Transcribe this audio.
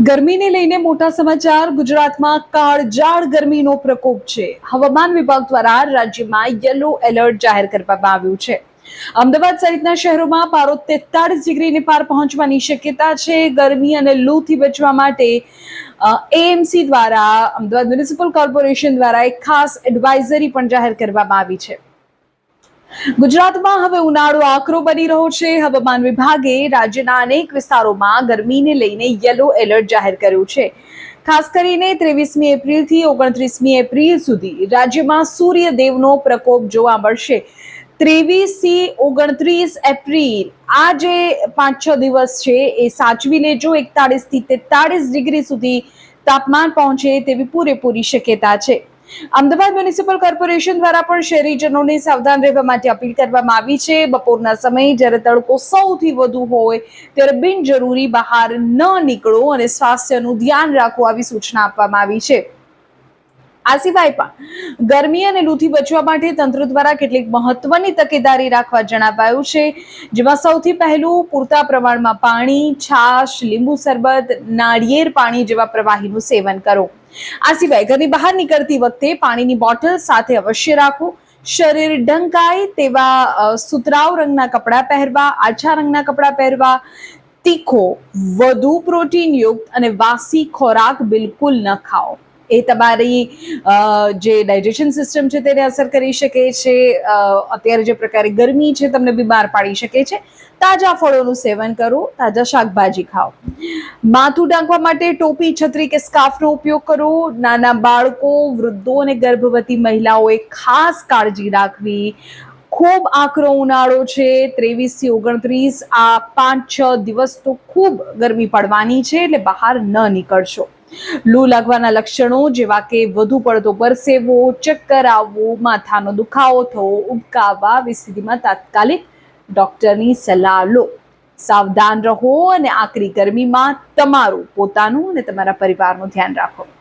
ગરમીને લઈને મોટા સમાચાર. ગુજરાતમાં કાળઝાળ ગરમીનો પ્રકોપ છે. હવામાન વિભાગ દ્વારા રાજ્યમાં યલો એલર્ટ જાહેર કરવામાં આવ્યું છે. અમદાવાદ સહિતના શહેરોમાં પારો 43 ડિગ્રીને પાર પહોંચવાની શક્યતા છે. ગરમી અને લૂથી બચવા માટે એએમસી દ્વારા, અમદાવાદ મ્યુનિસિપલ કોર્પોરેશન દ્વારા એક ખાસ એડવાઇઝરી પણ જાહેર કરવામાં આવી છે. ગુજરાતમાં હવે ઉનાળો આકરો બની રહ્યો છે. હવામાન વિભાગે રાજ્યના અનેક વિસ્તારોમાં ગરમીને લઈને યલો એલર્ટ જાહેર કર્યું છે. ખાસ કરીને 23મી એપ્રિલથી 29મી એપ્રિલ સુધી રાજ્યમાં સૂર્યદેવનો પ્રકોપ જોવા મળશે. 23 થી 29 એપ્રિલ આ જે 5-6 દિવસ છે એ સાચવી લેજો. 41 થી 43 ડિગ્રી સુધી તાપમાન પહોંચે તેવી પૂરેપૂરી શક્યતા છે. અમદાવાદ મ્યુનિસિપલ કોર્પોરેશન દ્વારા પણ શહેરીજનોને સાવધાન રહેવા માટે અપીલ કરવામાં આવી છે. બપોરના સમયે જ્યારે તડકો સૌથી વધુ હોય ત્યારે બિનજરૂરી બહાર ન નીકળો અને સ્વાસ્થ્યનું ધ્યાન રાખો, આવી સૂચના આપવામાં આવી છે. આ સિવાય પણ ગરમી અને લૂથી બચવા માટે તંત્ર દ્વારા કેટલીક મહત્વની તકેદારી રાખવા જણાવાયું છે. જેમાં સૌથી પહેલું, પૂરતા પ્રમાણમાં પાણી, છાશ, લીંબુ શરબત, નાળિયેર પાણી જેવા પ્રવાહીનું સેવન કરો. આ સિવાય ઘરની બહાર નીકળતી વખતે પાણીની બોટલ સાથે અવશ્ય રાખો. શરીર ઢંકાય તેવા સુતરાઉ રંગના કપડાં પહેરવા, આછા રંગના કપડાં પહેરવા, તીખો, વધુ પ્રોટીનયુક્ત અને વાસી ખોરાક બિલકુલ ન ખાઓ. એ તમારી જે ડાયજેશન સિસ્ટમ છે તેને અસર કરી શકે છે. અત્યારે જે પ્રકારે ગરમી છે તમને બીમાર પાડી શકે છે. તાજા ફળોનું સેવન કરો, તાજા શાકભાજી ખાઓ. માથું ઢાંકવા માટે ટોપી, છત્રી કે સ્કાર્ફનો ઉપયોગ કરો. નાના બાળકો, વૃદ્ધો અને ગર્ભવતી મહિલાઓએ ખાસ કાળજી રાખવી. ખૂબ આકરો ઉનાળો છે. 23 થી 29 આ 5-6 દિવસ તો ખૂબ ગરમી પડવાની છે, એટલે બહાર ન નીકળશો. લૂ લાગવાના લક્ષણો જેવા કે વધુ પડતો પરસેવો, ચક્કર આવવું, માથાનો દુખાવો થવો, ઉબકા આવવા આવી સ્થિતિમાં તાત્કાલિક ડોક્ટરની સલાહ લો. સાવધાન રહો અને આકરી ગરમીમાં તમારું, પોતાનું અને તમારા પરિવારનું ધ્યાન રાખો.